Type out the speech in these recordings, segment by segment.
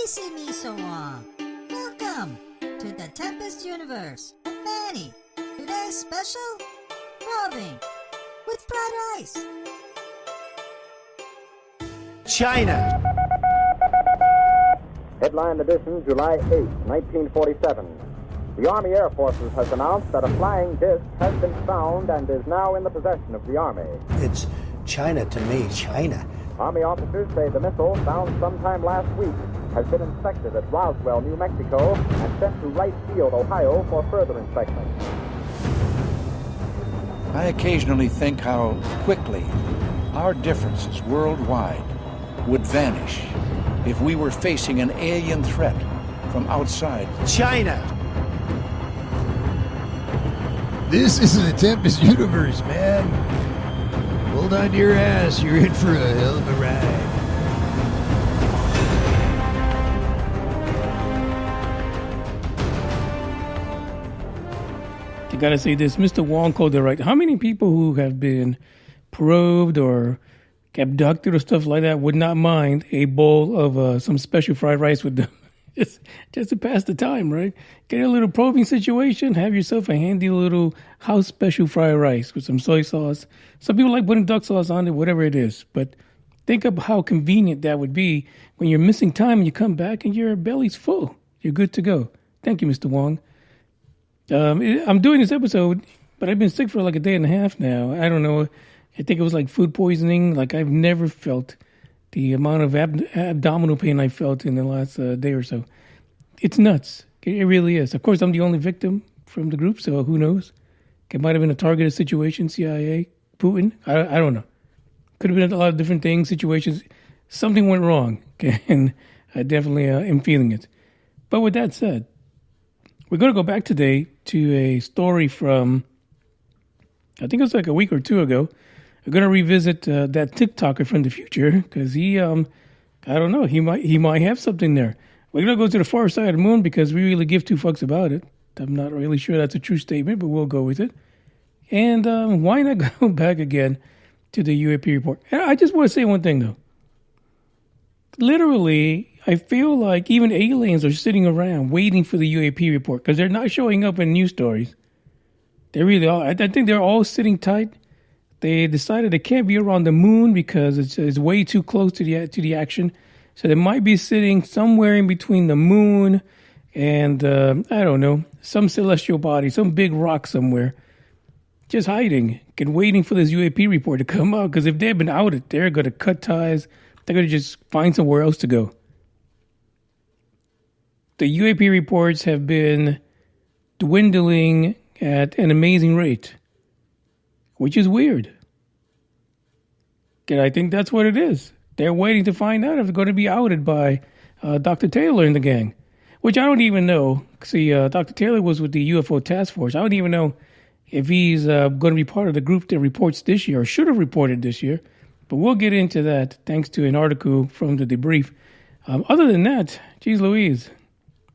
see me so long. Welcome to the Tempest Universe. And Manny, today's special, Robbing with fried rice. China. Headline edition, July 8, 1947. The Army Air Forces has announced that a flying disc has been found and is now in the possession of the Army. It's China to me, China. Army officers say the missile, found sometime last week, has been inspected at Roswell, New Mexico, and sent to Wright Field, Ohio, for further inspection. I occasionally think how quickly our differences worldwide would vanish if we were facing an alien threat from outside. China. This is the Tempest Universe, man. Hold on to your ass. You're in for a hell of a ride. I gotta say this, Mr. Wong called it right. How many people who have been probed or abducted or stuff like that would not mind a bowl of some special fried rice with them? just to pass the time, right? Get a little probing situation, have yourself a handy little house special fried rice with some soy sauce. Some people like putting duck sauce on it, whatever it is. But think of how convenient that would be when you're missing time and you come back and your belly's full. You're good to go. Thank you, Mr. Wong. I'm doing this episode, but I've been sick for like a day and a half now. I don't know. I think it was like food poisoning. Like I've never felt the amount of abdominal pain I felt in the last day or so. It's nuts. It really is. Of course, I'm the only victim from the group, so who knows? It might have been a targeted situation, CIA, Putin. I don't know. Could have been a lot of different things, situations. Something went wrong, okay? And I definitely am feeling it. But with that said, we're going to go back today to a story from, I think it was like a week or two ago. We're going to revisit that TikToker from the future because he, I don't know, he might have something there. We're going to go to the far side of the moon because we really give two fucks about it. I'm not really sure that's a true statement, but we'll go with it. And why not go back again to the UAP report? And I just want to say one thing, though. Literally, I feel like even aliens are sitting around waiting for the UAP report because they're not showing up in news stories. They really are. I think they're all sitting tight. They decided they can't be around the moon because it's way too close to the action. So they might be sitting somewhere in between the moon and, I don't know, some celestial body, some big rock somewhere. Just hiding and waiting for this UAP report to come out. Because if they've been outed, they're going to cut ties. They're going to just find somewhere else to go. The UAP reports have been dwindling at an amazing rate, which is weird. And I think that's what it is. They're waiting to find out if they're going to be outed by Dr. Taylor and the gang, which I don't even know. See, Dr. Taylor was with the UFO task force. I don't even know if he's going to be part of the group that reports this year or should have reported this year. But we'll get into that thanks to an article from the debrief. Other than that, geez Louise,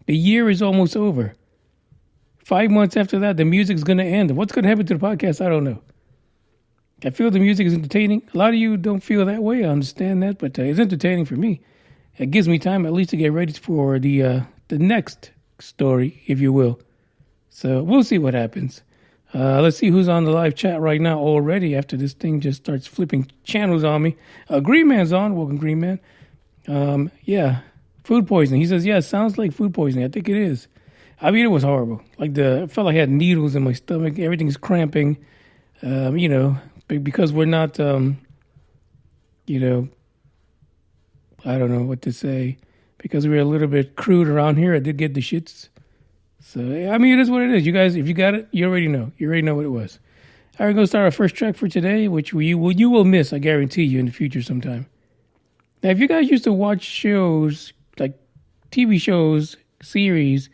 the year is almost over. 5 months after that, the music's going to end. What's going to happen to the podcast? I don't know. I feel the music is entertaining. A lot of you don't feel that way. I understand that, but it's entertaining for me. It gives me time at least to get ready for the next story, if you will. So we'll see what happens. Let's see who's on the live chat right now already after this thing just starts flipping channels on me. Green Man's on. Welcome, Green Man. Yeah, food poisoning. He says, yeah, it sounds like food poisoning. I think it is. I mean, it was horrible. I felt like I had needles in my stomach. Everything's cramping. Because we're not, I don't know what to say. Because we're a little bit crude around here, I did get the shits. So, I mean, it is what it is. You guys, if you got it, you already know. You already know what it was. All right, we're going to start our first track for today, which you will miss, I guarantee you, in the future sometime. Now, if you guys used to watch shows, like TV shows, series,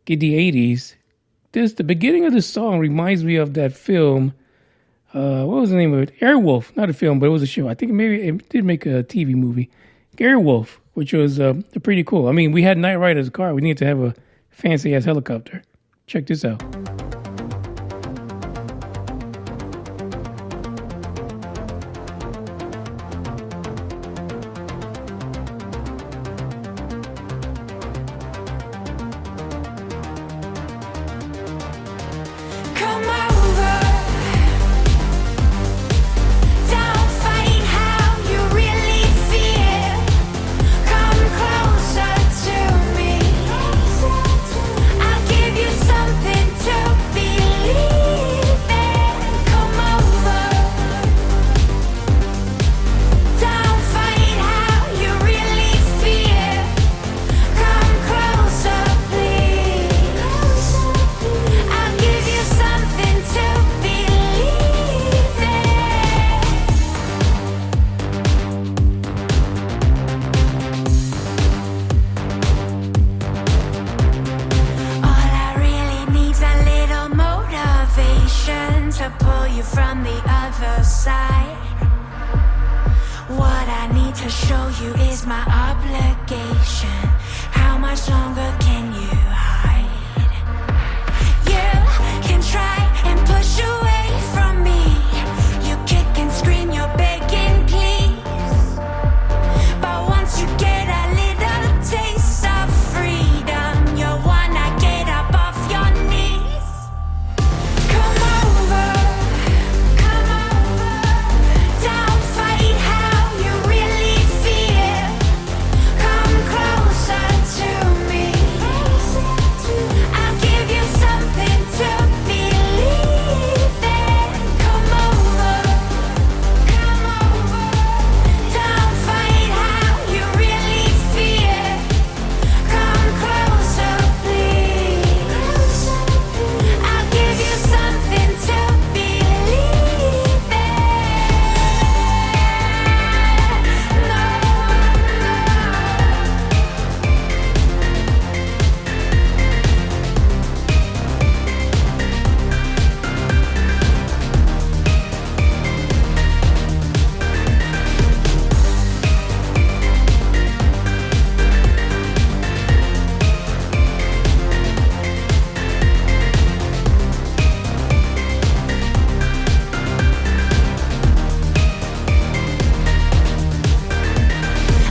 in the 80s, the beginning of the song reminds me of that film. What was the name of it? Airwolf. Not a film, but it was a show. I think maybe it did make a TV movie. Airwolf, which was pretty cool. I mean, we had Knight Rider as a car. We needed to have a fancy-ass helicopter. Check this out. other side. What I need to show you is my obligation. How much longer can you hide? You can try and push away from me. You kick and scream, you're begging, please. But once you get a little taste of freedom, you wanna get up off your knees. Come over, don't fight how you really feel. Come closer to me. I'll give you something to believe in. Come over, don't fight how you really feel. Come closer, please. I'll give you something to believe in.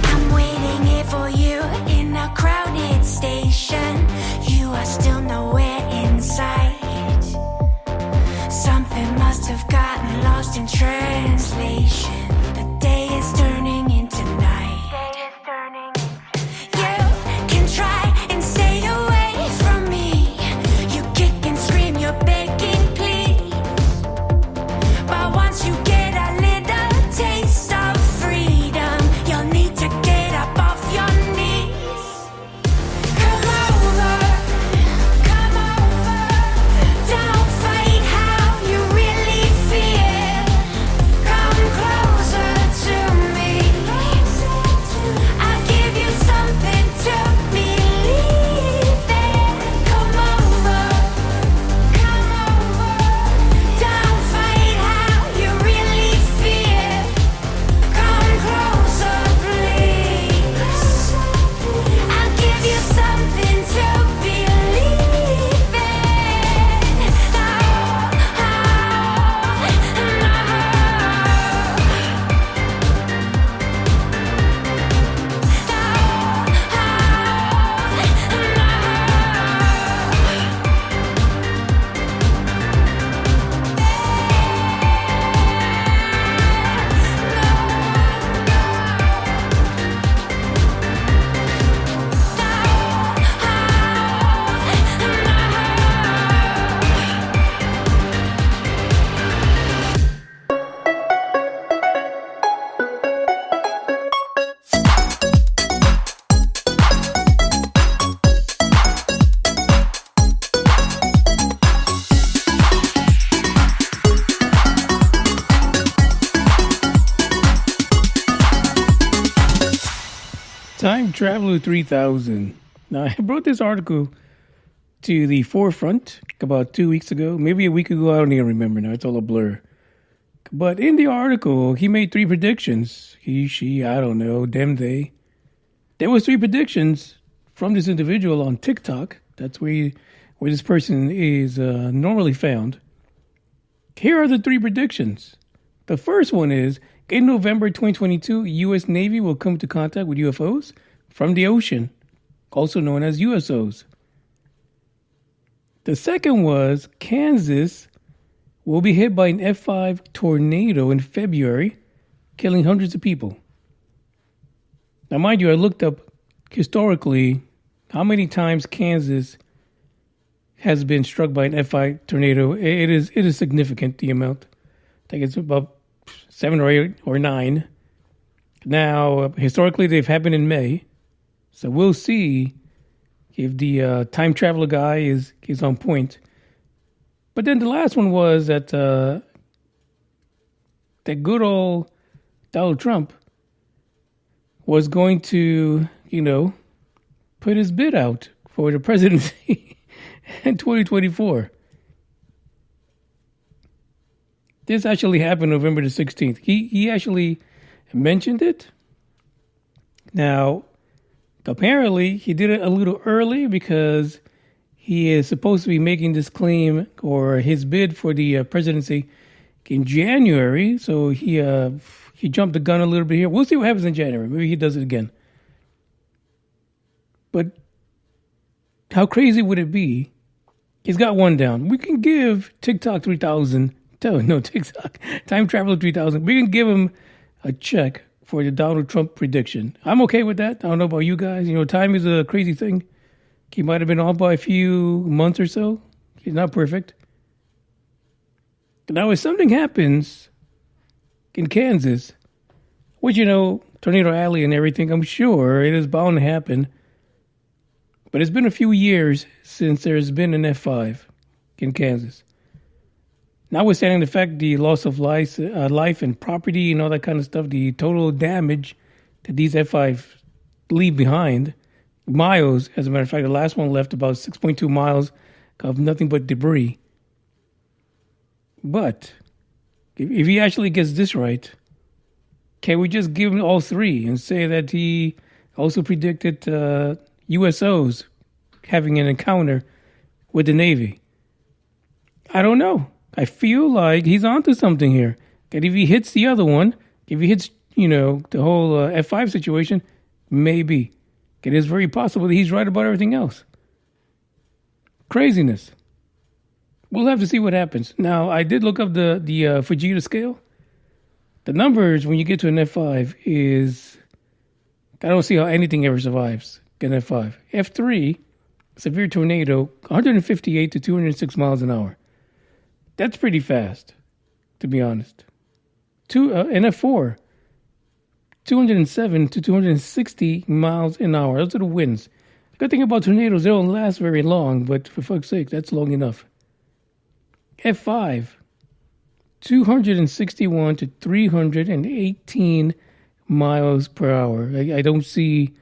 I'm waiting here for you in a crowded station. You are still nowhere in sight. Something must have gotten lost in translation. The day is turning into night. You can try and stay away from me. You kick and scream, you're begging, please. But once you get a little taste of freedom, you'll need to get up off your knees. Come over, don't fight how you really feel. Come closer to me. I'll give you something to believe in. Come over, don't fight how you really feel. Come closer, please. I'll give you something to believe in. TimeTraveller3000. Now, I brought this article to the forefront about 2 weeks ago, maybe a week ago. I don't even remember now. It's all a blur. But in the article, he made 3 predictions. He, she, I don't know, them, they. There was 3 predictions from this individual on TikTok. That's where this person is normally found. Here are the 3 predictions. The first one is, in November 2022, U.S. Navy will come to contact with UFOs from the ocean, also known as USOs. The second was, Kansas will be hit by an F5 tornado in February, killing hundreds of people. Now, mind you, I looked up historically how many times Kansas has been struck by an F5 tornado. It is significant, the amount. I think it's about 7 or 8 or 9. Now, historically, they've happened in May. So we'll see if the time traveler guy is on point. But then the last one was that that good old Donald Trump was going to, put his bid out for the presidency in 2024. This actually happened November the 16th. He actually mentioned it. Now, apparently, he did it a little early because he is supposed to be making this claim or his bid for the presidency in January. So he jumped the gun a little bit here. We'll see what happens in January. Maybe he does it again. But how crazy would it be? He's got one down. We can give TikTok 3000. No, TikTok. TimeTraveller3000. We can give him a check for the Donald Trump prediction. I'm okay with that. I don't know about you guys. You know, time is a crazy thing. He might have been off by a few months or so. He's not perfect. Now, if something happens in Kansas, which, you know, Tornado Alley and everything, I'm sure it is bound to happen. But it's been a few years since there's been an F5 in Kansas. Notwithstanding the fact the loss of life and property and all that kind of stuff, the total damage that these F5 leave behind, miles, as a matter of fact, the last one left about 6.2 miles of nothing but debris. But if he actually gets this right, can we just give him all three and say that he also predicted USOs having an encounter with the Navy? I don't know. I feel like he's onto something here. That if he hits the other one, if he hits, you know, the whole F5 situation, maybe. It is very possible that he's right about everything else. Craziness. We'll have to see what happens. Now, I did look up the Fujita scale. The numbers when you get to an F5 is, I don't see how anything ever survives an F5. F3, severe tornado, 158 to 206 miles an hour. That's pretty fast, to be honest. An F4, 207 to 260 miles an hour. Those are the winds. The good thing about tornadoes, they don't last very long, but for fuck's sake, that's long enough. F5, 261 to 318 miles per hour. I don't see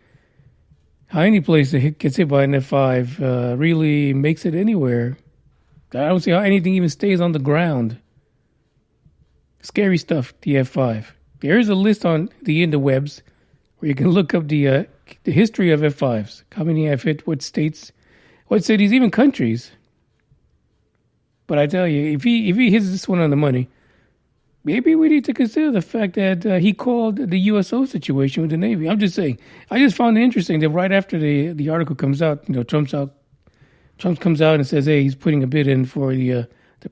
how any place that gets hit by an F5 really makes it anywhere. I don't see how anything even stays on the ground. Scary stuff, the F5. There is a list on the interwebs where you can look up the history of F5s. How many have hit, what states, what cities, even countries. But I tell you, if he hits this one on the money, maybe we need to consider the fact that he called the USO situation with the Navy. I'm just saying. I just found it interesting that right after the article comes out, you know, Trump comes out and says, hey, he's putting a bid in for the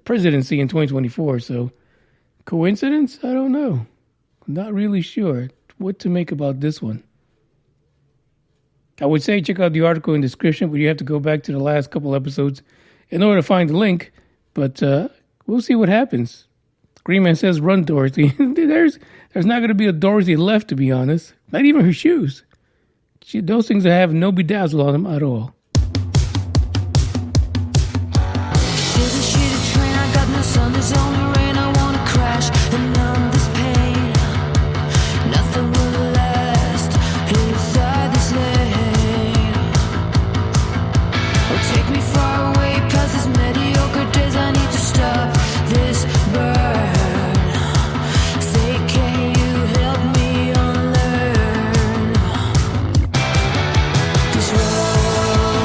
presidency in 2024. So, coincidence? I don't know. I'm not really sure what to make about this one. I would say check out the article in the description, but you have to go back to the last couple episodes in order to find the link. But we'll see what happens. Green Man says run, Dorothy. There's not going to be a Dorothy left, to be honest. Not even her shoes. Those things have no bedazzle on them at all. There's only rain, I wanna crash and numb this pain. Nothing will last inside this lane. Oh, take me far away past these mediocre days. I need to stop this burn. Say, can you help me unlearn this road?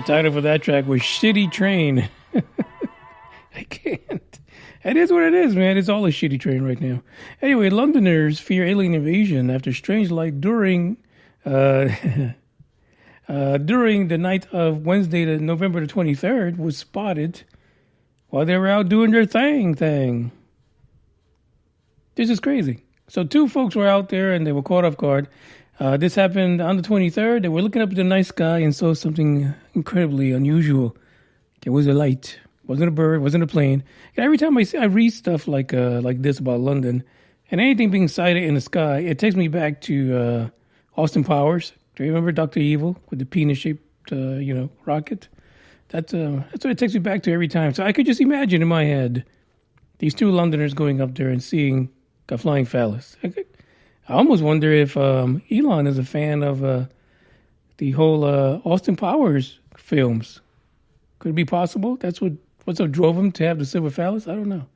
title for that track was Shitty Train. I can't. It is what it is, man. It's all a shitty train right now. Anyway, Londoners fear alien invasion after strange light during the night of Wednesday, November the 23rd, was spotted while they were out doing their thing. This is crazy. So 2 folks were out there and they were caught off guard. This happened on the 23rd. They were looking up at the night sky and saw something incredibly unusual. It was a light. Wasn't a bird, wasn't a plane. And every time I read stuff like this about London and anything being sighted in the sky, it takes me back to Austin Powers. Do you remember Dr. Evil with the penis-shaped, rocket? That's what it takes me back to every time. So I could just imagine in my head these 2 Londoners going up there and seeing a flying phallus. I almost wonder if Elon is a fan of the whole Austin Powers films. Could it be possible? That's what drove him to have the silver phallus? I don't know.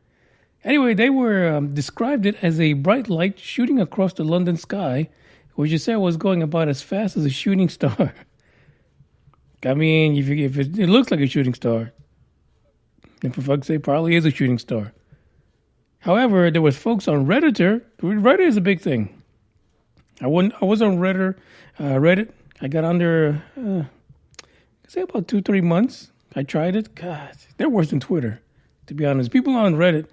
Anyway, they were described it as a bright light shooting across the London sky, which you said was going about as fast as a shooting star. I mean, if it looks like a shooting star, then for fuck's sake, probably is a shooting star. However, there was folks on Reddit. Reddit is a big thing. I was on Reddit. I got on there, say about 2-3 months. I tried it. God, they're worse than Twitter, to be honest. People on Reddit,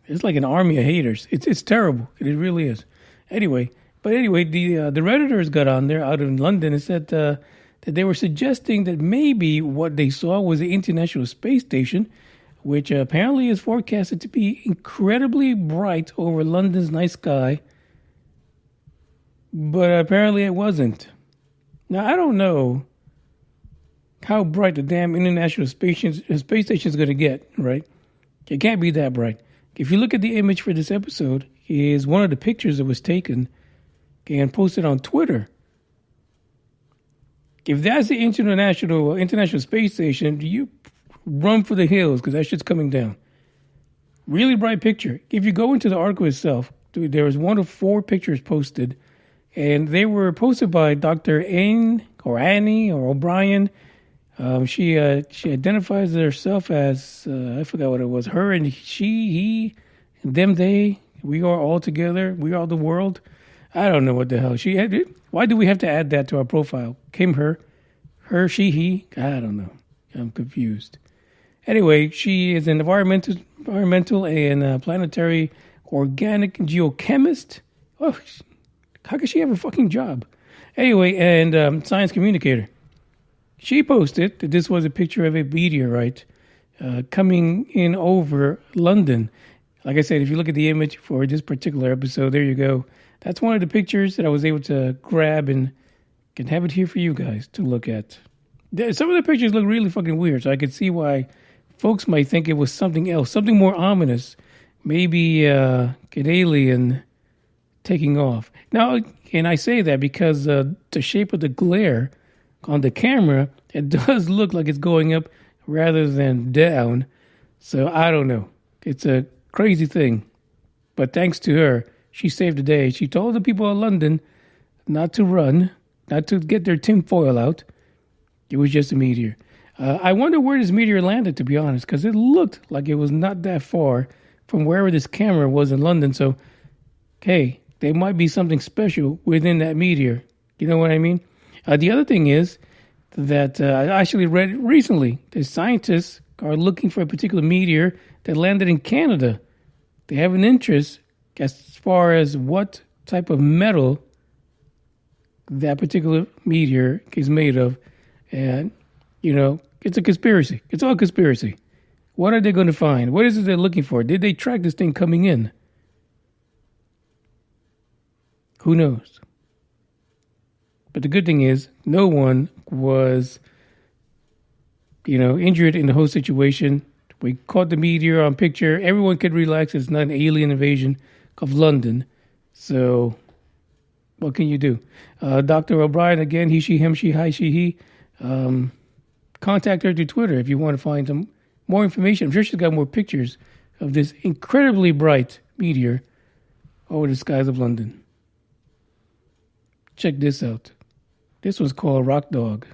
it's like an army of haters. It's terrible. It really is. Anyway, the Redditors got on there out in London and said that they were suggesting that maybe what they saw was the International Space Station, which apparently is forecasted to be incredibly bright over London's night sky. But apparently it wasn't. Now, I don't know how bright the damn International Space Station is going to get, right? It can't be that bright. If you look at the image for this episode, is one of the pictures that was taken and posted on Twitter. If that's the International Space Station, you run for the hills because that shit's coming down. Really bright picture. If you go into the article itself, there was 1 of 4 pictures posted, and they were posted by Dr. Annie or O'Brien. She identifies herself as, I forgot what it was, her and she, he, them, they, we are all together, we are the world. I don't know what the hell she had. Why do we have to add that to our profile? Her, she, he, I don't know. I'm confused. Anyway, she is an environmental and planetary organic geochemist. Oh, how could she have a fucking job? Anyway, and science communicator. She posted that this was a picture of a meteorite coming in over London. Like I said, if you look at the image for this particular episode, there you go. That's one of the pictures that I was able to grab and can have it here for you guys to look at. Some of the pictures look really fucking weird, so I could see why folks might think it was something else, something more ominous. Maybe an alien taking off. Now, and I say that because the shape of the glare on the camera, it does look like it's going up rather than down. So I don't know. It's a crazy thing. But thanks to her, she saved the day. She told the people of London not to run, not to get their tinfoil out. It was just a meteor. I wonder where this meteor landed, to be honest, because it looked like it was not that far from wherever this camera was in London. So, hey, there might be something special within that meteor. You know what I mean? The other thing is that I actually read recently that scientists are looking for a particular meteor that landed in Canada. They have an interest as far as what type of metal that particular meteor is made of. And, it's a conspiracy. It's all conspiracy. What are they going to find? What is it they're looking for? Did they track this thing coming in? Who knows? But the good thing is, no one was, injured in the whole situation. We caught the meteor on picture. Everyone could relax. It's not an alien invasion of London. So, what can you do? Dr. O'Brien, again, he, she, him, she, hi, she, he. Contact her through Twitter if you want to find some more information. I'm sure she's got more pictures of this incredibly bright meteor over the skies of London. Check this out. This was called Rock Dog.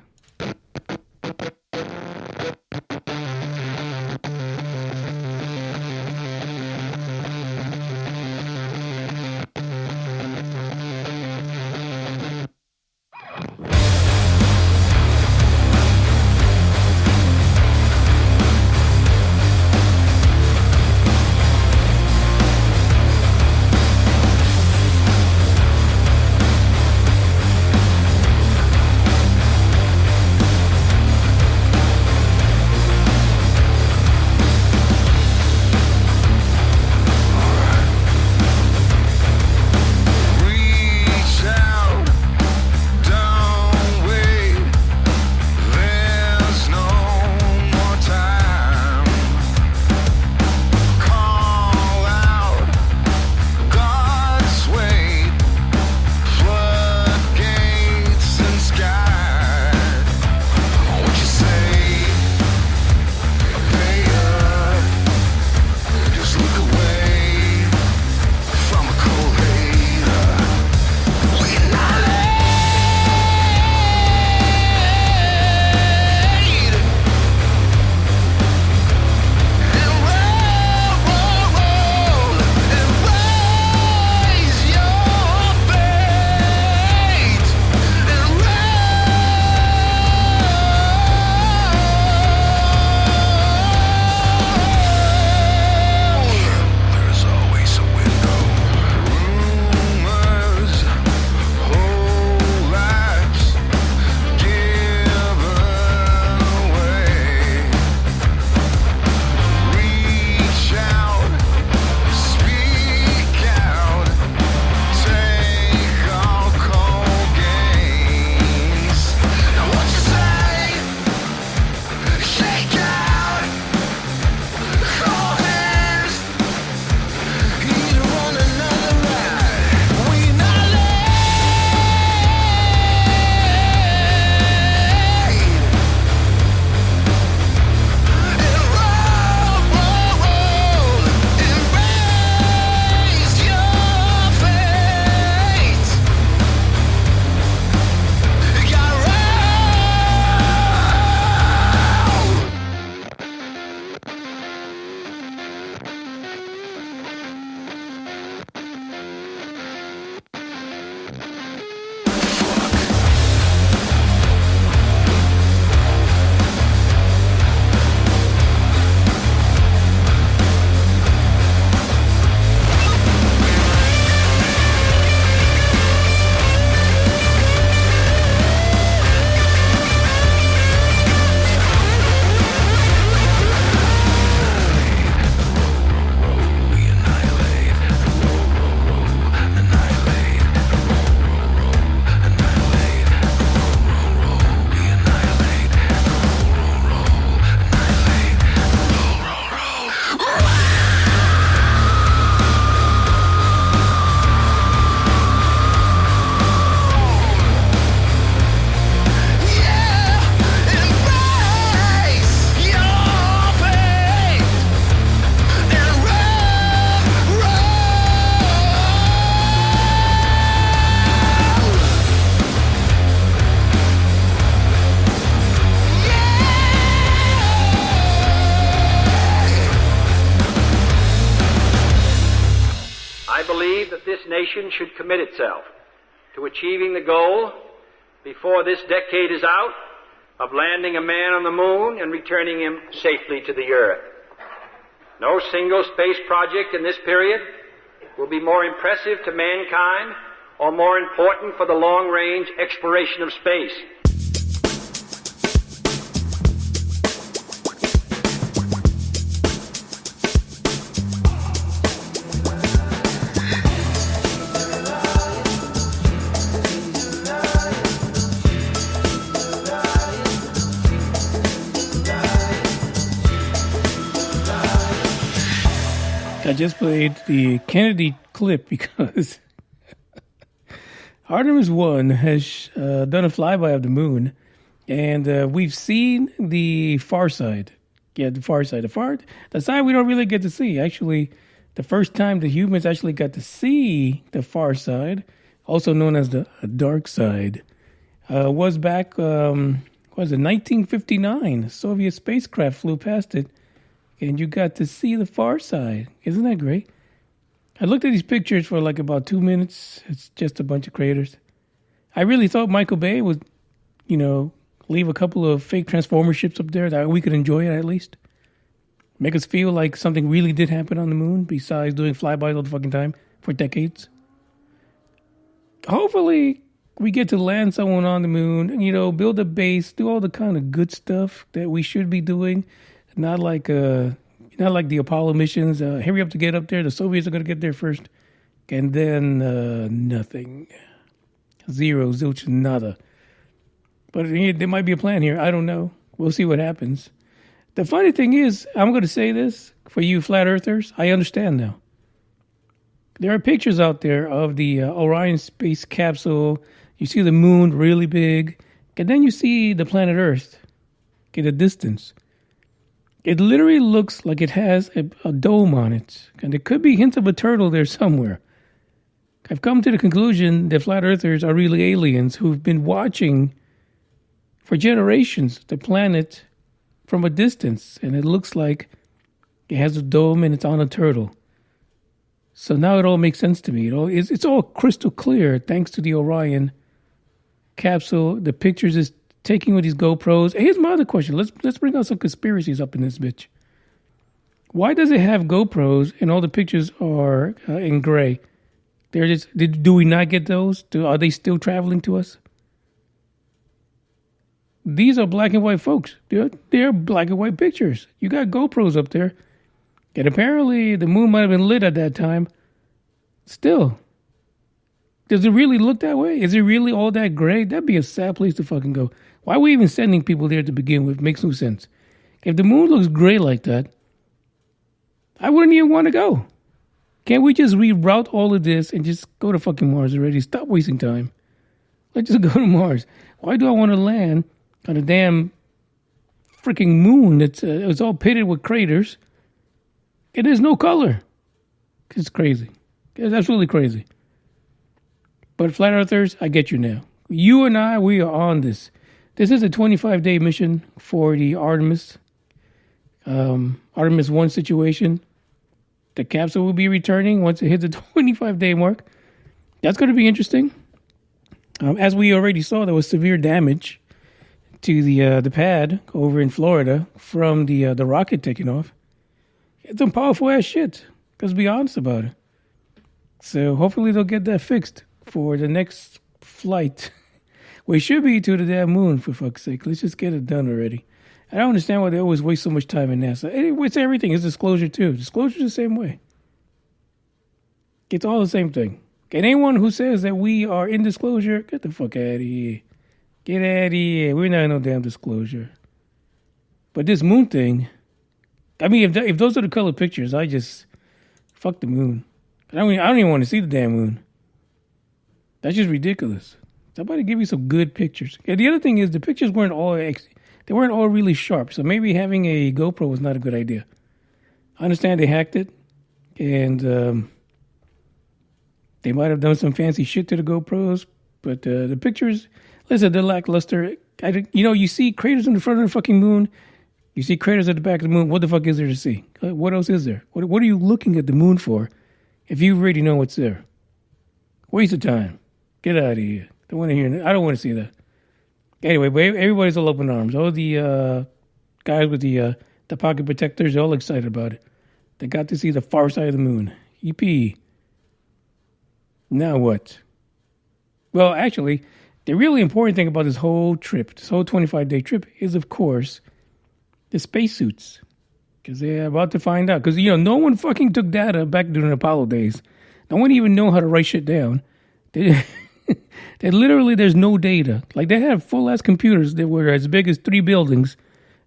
I believe that this nation should commit itself to achieving the goal before this decade is out of landing a man on the moon and returning him safely to the Earth. No single space project in this period will be more impressive to mankind or more important for the long-range exploration of space. I just played the Kennedy clip because Artemis 1 has done a flyby of the moon, and we've seen the far side. Yeah, the far side. The side we don't really get to see. Actually, the first time the humans actually got to see the far side, also known as the dark side, was back, what was it, 1959. A Soviet spacecraft flew past it. And you got to see the far side. Isn't that great? I looked at these pictures for like about 2 minutes. It's just a bunch of craters. I really thought Michael Bay would, leave a couple of fake transformer ships up there that we could enjoy it at least. Make us feel like something really did happen on the moon besides doing flybys all the fucking time for decades. Hopefully we get to land someone on the moon, build a base, do all the kind of good stuff that we should be doing. Not like the Apollo missions. Hurry up to get up there. The Soviets are going to get there first. And then nothing. Zero, zilch, nada. But there might be a plan here. I don't know. We'll see what happens. The funny thing is, I'm going to say this for you flat earthers. I understand now. There are pictures out there of the Orion space capsule. You see the moon really big. And then you see the planet Earth at a distance. It literally looks like it has a dome on it. And there could be hints of a turtle there somewhere. I've come to the conclusion that flat earthers are really aliens who've been watching for generations the planet from a distance. And it looks like it has a dome and it's on a turtle. So now it all makes sense to me. It's all crystal clear thanks to the Orion capsule. The pictures is taking with these GoPros. Here's my other question. Let's bring out some conspiracies up in this bitch. Why does it have GoPros and all the pictures are in gray? Do we not get those? Are they still traveling to us? These are black and white folks. They're black and white pictures. You got GoPros up there. And apparently the moon might have been lit at that time. Still. Does it really look that way? Is it really all that gray? That'd be a sad place to fucking go. Why are we even sending people there to begin with? Makes no sense. If the moon looks gray like that, I wouldn't even want to go. Can't we just reroute all of this and just go to fucking Mars already? Stop wasting time. Let's just go to Mars. Why do I want to land on a damn freaking moon that's it's all pitted with craters and there's no color? It's crazy. It's absolutely crazy. But flat earthers, I get you now. You and I, we are on this. This is a 25-day mission for the Artemis 1 situation. The capsule will be returning once it hits the 25-day mark. That's going to be interesting. As we already saw, there was severe damage to the pad over in Florida from the rocket taking off. It's some powerful ass shit. Let's be honest about it. So hopefully they'll get that fixed for the next flight. We should be to the damn moon, for fuck's sake. Let's just get it done already. I don't understand why they always waste so much time in NASA. It's everything. It's disclosure, too. Disclosure's the same way. It's all the same thing. And anyone who says that we are in disclosure, get the fuck out of here. Get out of here. We're not in no damn disclosure. But this moon thing, I mean, if those are the color pictures, I just, fuck the moon. I don't even want to see the damn moon. That's just ridiculous. Somebody give me some good pictures. And the other thing is the pictures weren't all really sharp. So maybe having a GoPro was not a good idea. I understand they hacked it, and they might have done some fancy shit to the GoPros. But the pictures, listen, they're lackluster. You see craters in the front of the fucking moon. You see craters at the back of the moon. What the fuck is there to see? What else is there? What are you looking at the moon for? if you already know what's there? Waste of time. Get out of here. Don't want to hear. I don't want to see that. Anyway, but everybody's all open arms. All the guys with the pocket protectors, they're all excited about it. They got to see the far side of the moon. Yippee. Now what? Well, actually, the really important thing about this whole trip, this whole 25-day trip, is, of course, the spacesuits. Because they're about to find out. Because, no one fucking took data back during the Apollo days. No one even know how to write shit down. They literally, there's no data. Like, they have full-ass computers that were as big as 3 buildings,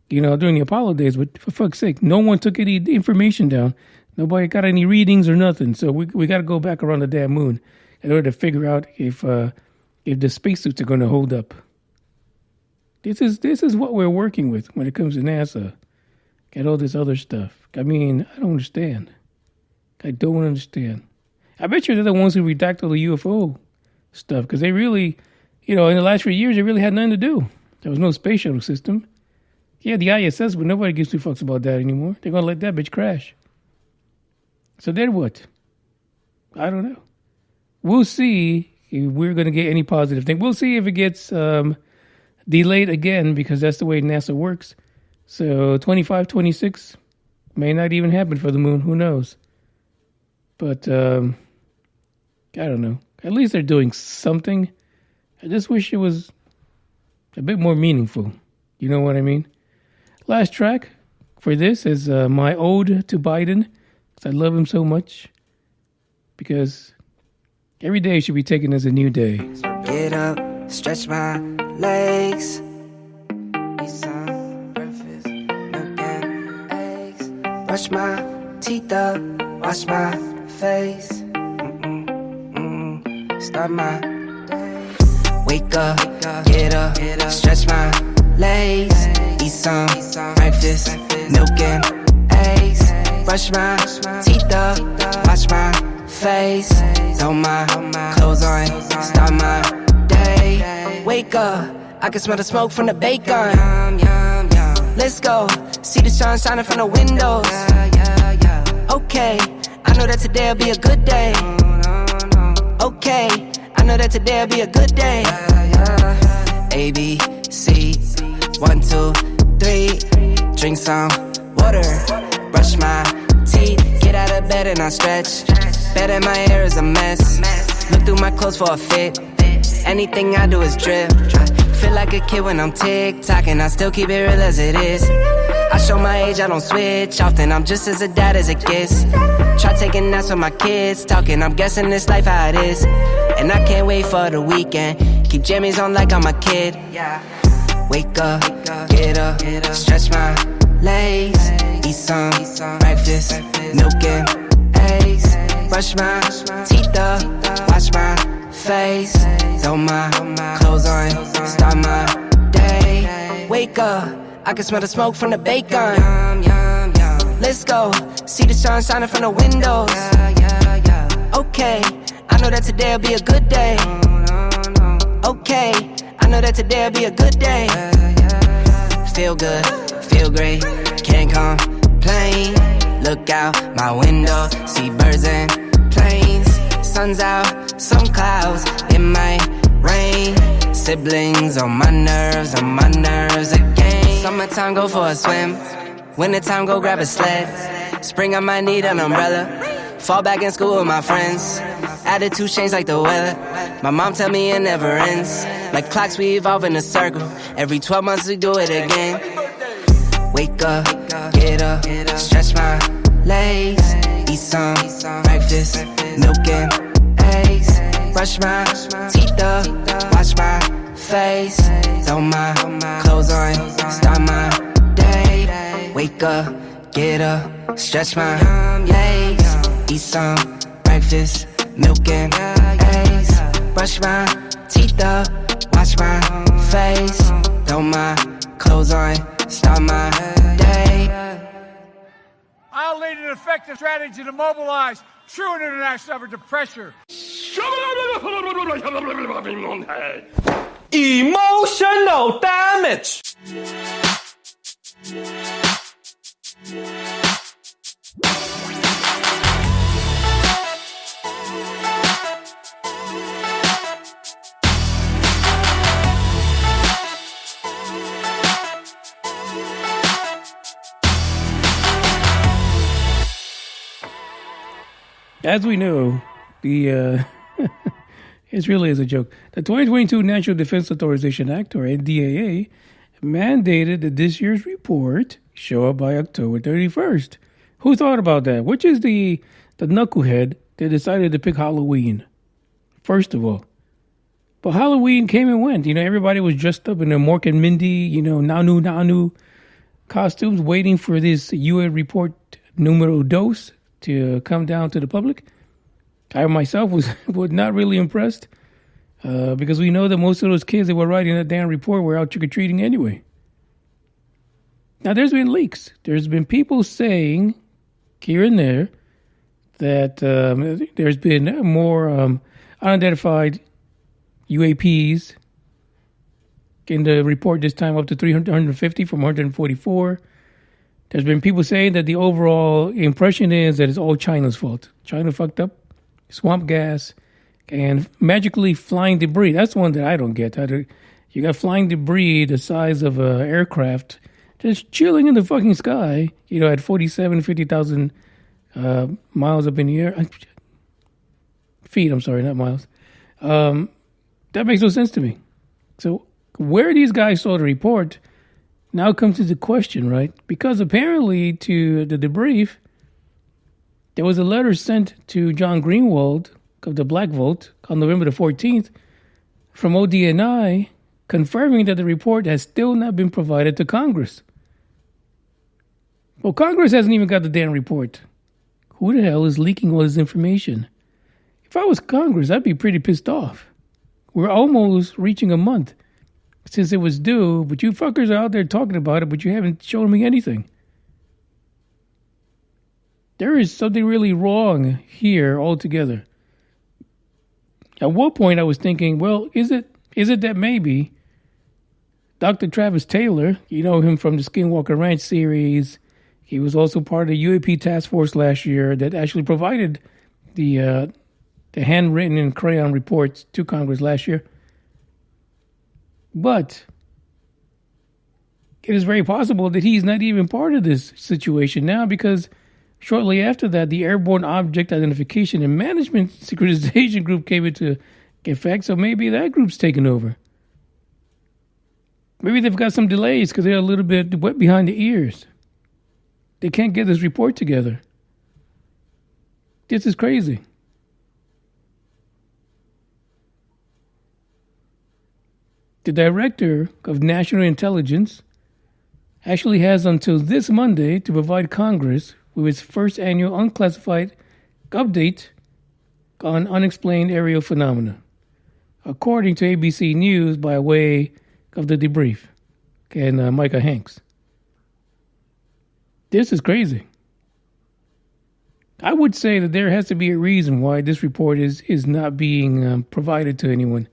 during the Apollo days. But for fuck's sake, no one took any information down. Nobody got any readings or nothing. So we got to go back around the damn moon in order to figure out if the spacesuits are going to hold up. This is what we're working with when it comes to NASA. Got all this other stuff. I mean, I don't understand. I don't understand. I bet you they're the ones who redact all the UFO stuff because they really, in the last few years, they really had nothing to do. There was no space shuttle system. Yeah, the ISS, but nobody gives 2 fucks about that anymore. They're going to let that bitch crash. So then what? I don't know. We'll see if we're going to get any positive thing. We'll see if it gets delayed again because that's the way NASA works. So 25, 26 may not even happen for the moon. Who knows? But I don't know. At least they're doing something. I just wish it was a bit more meaningful. You know what I mean? Last track for this is my ode to Biden. Because I love him so much. Because every day should be taken as a new day. Get up, stretch my legs. Eat some breakfast, milk and eggs. Brush my teeth up, wash my face. Start my day. Wake up, get up, stretch my legs. Eat some breakfast, milk and eggs. Brush my teeth up, wash my face. Throw my clothes on, start my day. Wake up, I can smell the smoke from the bacon. Let's go, see the sun shining from the windows. Okay, I know that today'll be a good day. Okay, I know that today'll be a good day. A, B, C, 1, 2, 3. Drink some water, brush my teeth. Get out of bed and I stretch. Bed in my hair is a mess. Look through my clothes for a fit. Anything I do is drip. Feel like a kid when I'm tick-tocking. I still keep it real as it is. I show my age, I don't switch often. I'm just as a dad as it gets. Try taking naps with my kids talking. I'm guessing this life how it is. And I can't wait for the weekend. Keep jammies on like I'm a kid. Wake up, get up, stretch my legs. Eat some breakfast, milk and eggs. Brush my teeth up, wash my face. Throw my clothes on, start my day. Wake up, I can smell the smoke from the bacon. Let's go, see the sun shining from the windows. Okay, I know that today'll be a good day. Okay, I know that today'll be a good day. Feel good, feel great, can't complain. Look out my window, see birds and planes. Sun's out, some clouds, it might rain. Siblings on my nerves again. Summertime, go for a swim. Wintertime, go grab a sled. Spring, I might need an umbrella. Fall back in school with my friends. Attitude change like the weather. My mom tell me it never ends. Like clocks, we evolve in a circle. Every 12 months we do it again. Wake up, get up, stretch my legs. Eat some breakfast, milk and eggs. Brush my teeth up, wash my face. Throw my clothes on, start my day. Wake up, get up, stretch my legs. Eat some breakfast, milk and eggs. Brush my teeth up, wash my face. Throw my clothes on, start my day. I'll lead an effective strategy to mobilize true international effort to pressure. Emotional damage. As we know, the it really is a joke. The 2022 National Defense Authorization Act, or NDAA, mandated that this year's report show up by October 31st. Who thought about that? Which is the knucklehead that decided to pick Halloween? First of all. But Halloween came and went. Everybody was dressed up in their Mork and Mindy, Nanu costumes, waiting for this UN report numero dos to come down to the public. I myself was not really impressed because we know that most of those kids that were writing that damn report were out trick-or-treating anyway. Now, there's been leaks. There's been people saying here and there that there's been more unidentified UAPs in the report this time, up to 350 from 144. There's been people saying that the overall impression is that it's all China's fault. China fucked up, swamp gas, and magically flying debris. That's one that I don't get. You got flying debris the size of an aircraft just chilling in the fucking sky, at 50,000 miles up in the air. Feet, I'm sorry, not miles. That makes no sense to me. So where these guys saw the report now comes into question, right? Because apparently to the debrief, there was a letter sent to John Greenwald of the Black Vault on November the 14th from ODNI confirming that the report has still not been provided to Congress. Well, Congress hasn't even got the damn report. Who the hell is leaking all this information? If I was Congress, I'd be pretty pissed off. We're almost reaching a month since it was due, but you fuckers are out there talking about it, but you haven't shown me anything. There is something really wrong here altogether. At one point, I was thinking, well, is it that maybe Dr. Travis Taylor, you know him from the Skinwalker Ranch series, he was also part of the UAP task force last year that actually provided the handwritten and crayon reports to Congress last year. But it is very possible that he's not even part of this situation now, because shortly after that, the Airborne Object Identification and Management Synchronization Group came into effect, so maybe that group's taken over. Maybe they've got some delays because they're a little bit wet behind the ears. They can't get this report together. This is crazy. The Director of National Intelligence actually has until this Monday to provide Congress with its first annual unclassified update on unexplained aerial phenomena, according to ABC News by way of the debrief and Micah Hanks. This is crazy. I would say that there has to be a reason why this report is not being provided to anyone.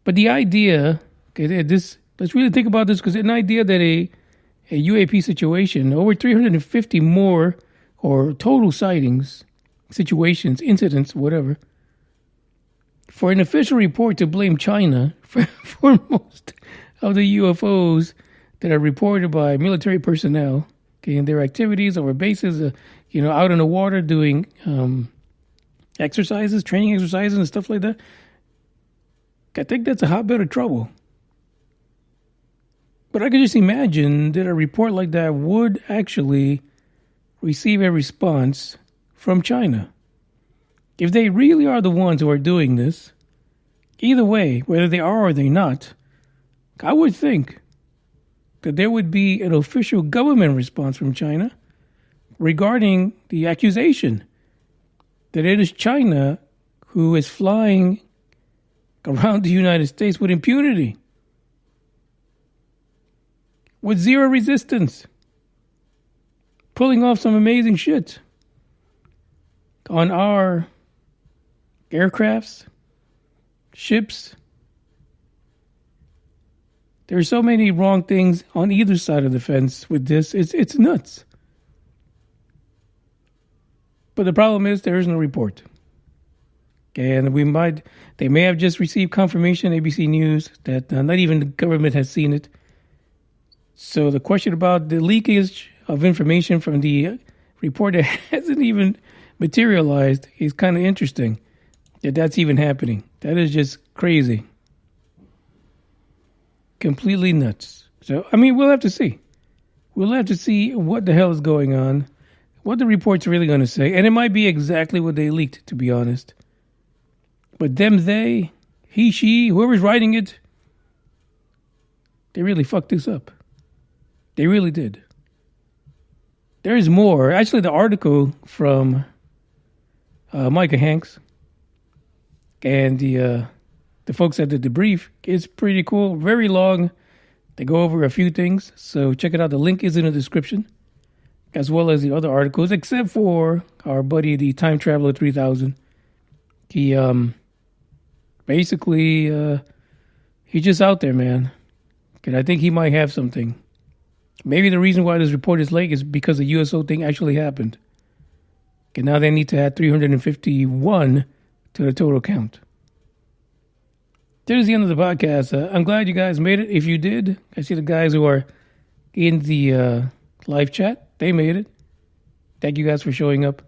But the idea, let's really think about this, because an idea that a UAP situation, over 350 more or total sightings, situations, incidents, whatever, for an official report to blame China for most of the UFOs that are reported by military personnel, in their activities over bases, out in the water doing exercises, training exercises and stuff like that. I think that's a hotbed of trouble. But I can just imagine that a report like that would actually receive a response from China. If they really are the ones who are doing this, either way, whether they are or they're not, I would think that there would be an official government response from China regarding the accusation that it is China who is flying around the United States with impunity, with zero resistance, pulling off some amazing shit on our aircrafts, ships. There are so many wrong things on either side of the fence with this. It's nuts. But the problem is there is no report. And they may have just received confirmation, ABC News, that not even the government has seen it. So the question about the leakage of information from the report that hasn't even materialized is kind of interesting that that's even happening. That is just crazy. Completely nuts. So, I mean, we'll have to see. We'll have to see what the hell is going on, what the report's really going to say. And it might be exactly what they leaked, to be honest. But them, they, he, she, whoever's writing it, they really fucked this up. They really did. There's more. Actually, the article from Micah Hanks and the folks at the debrief is pretty cool. Very long. They go over a few things. So check it out. The link is in the description, as well as the other articles, except for our buddy, the TimeTraveller3000. He basically he's just out there, man. And I think he might have something. Maybe the reason why this report is late is because the USO thing actually happened. And now they need to add 351 to the total count. There's the end of the podcast. I'm glad you guys made it. If you did, I see the guys who are in the live chat. They made it. Thank you guys for showing up.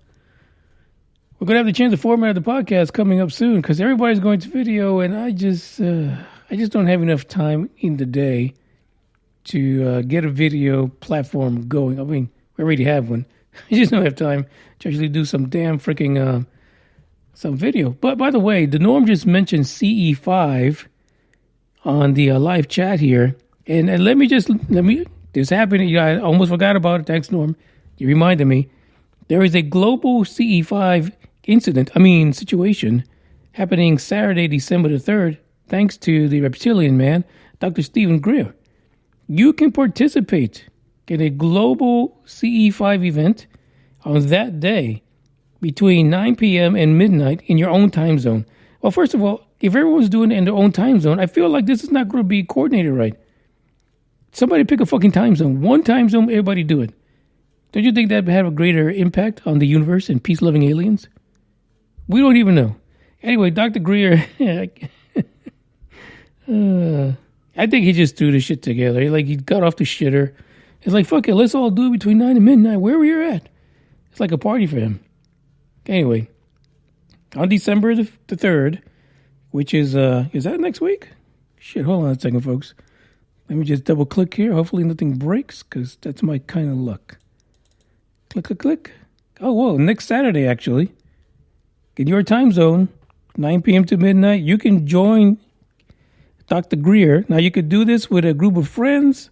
We're going to have to change the format of the podcast coming up soon because everybody's going to video, and I just don't have enough time in the day to get a video platform going. I mean, we already have one. I just don't have time to actually do some damn freaking some video. But by the way, the Norm just mentioned CE5 on the live chat here, and let me this happened. Yeah, I almost forgot about it. Thanks, Norm. You reminded me. There is a global CE5 situation happening Saturday, December the 3rd, thanks to the reptilian man, Dr. Stephen Greer. You can participate in a global CE5 event on that day between 9 p.m. and midnight in your own time zone. Well, first of all, if everyone's doing it in their own time zone, I feel like this is not going to be coordinated right. Somebody pick a fucking time zone. One time zone, everybody do it. Don't you think that would have a greater impact on the universe and peace-loving aliens? We don't even know. Anyway, Dr. Greer, I think he just threw the shit together. He got off the shitter. It's like, fuck it, let's all do it between 9 and midnight, wherever you're at. It's like a party for him. Anyway, on December the 3rd, which is that next week? Shit, hold on a second, folks. Let me just double click here. Hopefully nothing breaks, because that's my kind of luck. Click, click, click. Oh, whoa, next Saturday, actually. In your time zone, 9 p.m. to midnight, you can join Dr. Greer. Now, you could do this with a group of friends,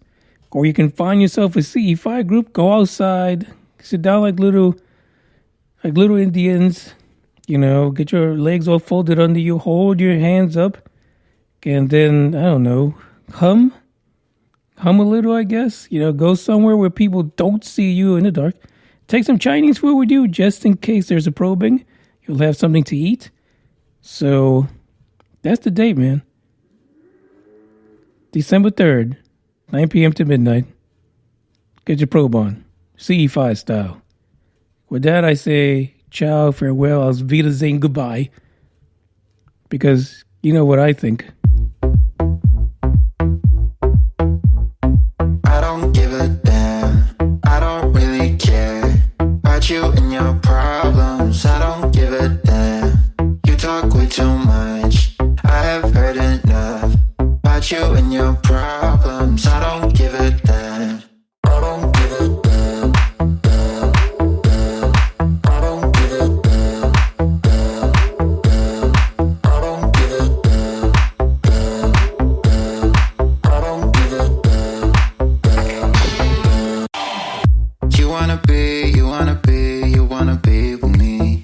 or you can find yourself a CE5 group, go outside, sit down like little Indians, get your legs all folded under you, hold your hands up, and then, I don't know, hum a little, I guess. Go somewhere where people don't see you in the dark. Take some Chinese food with you just in case there's a probing. You'll have something to eat. So, that's the date, man. December 3rd, 9 p.m. to midnight. Get your probe on. CE5 style. With that, I say ciao, farewell, auf Wiedersehen, goodbye. Because you know what I think. I don't give a damn. I don't really care about you and your problems. I don't give a damn. You talk way too much. I have heard enough about you and your problems. I don't give a damn. I don't give a damn. I don't give a damn. I don't give a damn. I don't give a damn. You wanna be with me.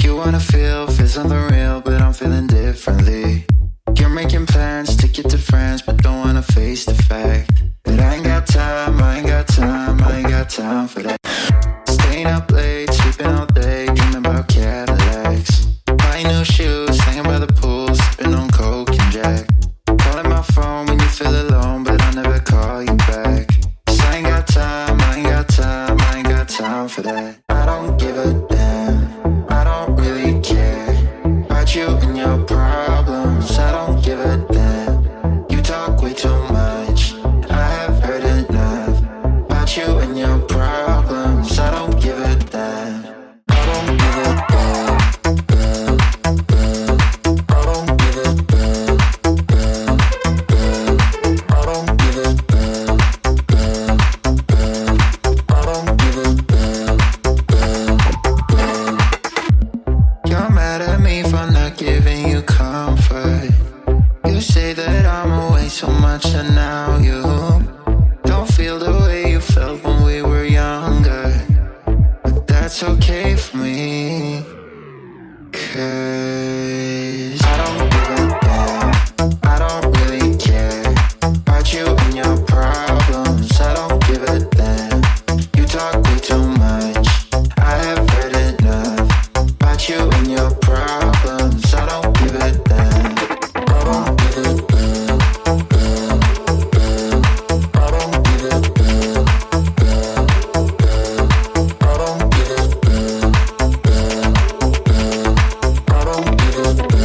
You wanna feel something real, but I'm feeling differently. You're making plans to get to friends, but don't wanna face the fact that I ain't got time, I ain't got time for that. Staying up late, sleeping all day, dreaming about Cadillacs. Buying new shoes, hanging by the pool, sipping on Coke and Jack. Calling my phone when you feel alone, but I'll never call you back. 'Cause I ain't got time, I ain't got time for that. I don't give a damn, I don't really care about you and your problems. I don't give a damn. You talk way too much. I'm not giving you comfort. You say that I'm away so much and now you don't feel the way you felt when we were younger. But that's okay for me, 'cause I don't give a damn. I don't really care about you and your problems. I don't give a damn. You talk way too much. I have heard enough about you and your problems. I don't give a damn. I don't give a damn. I don't give a damn. I don't give a damn. I don't give a damn.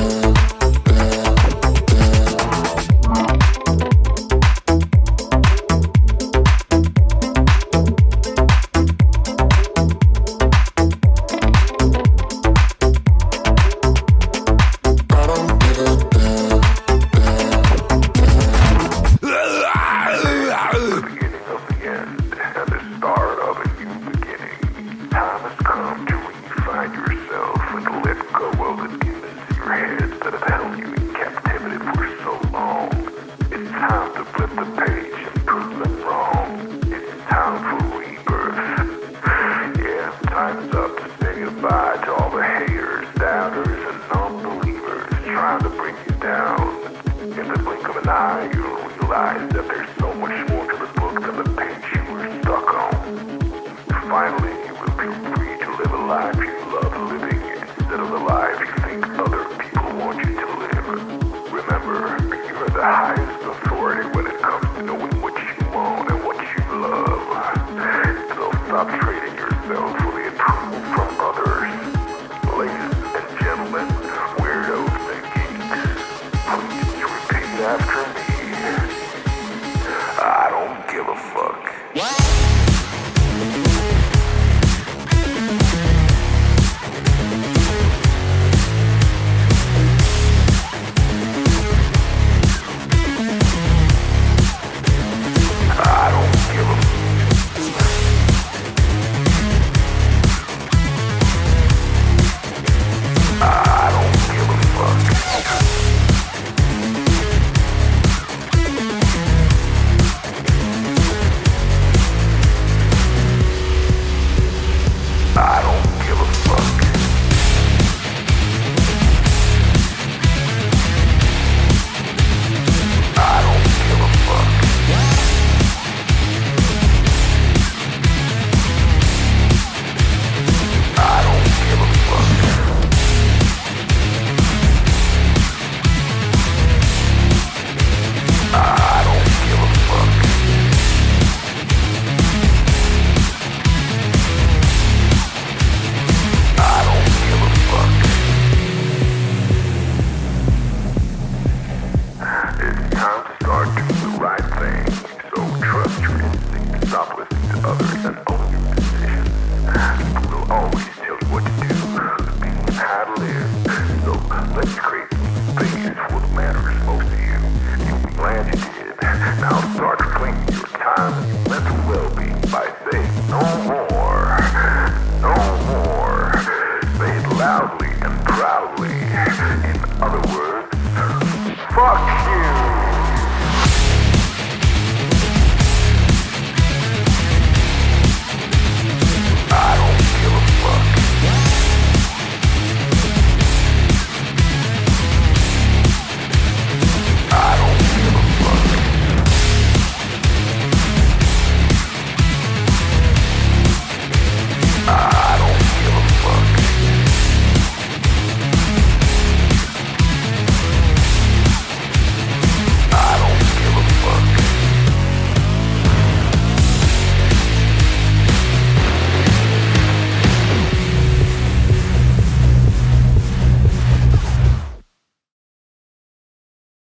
Loudly and proudly.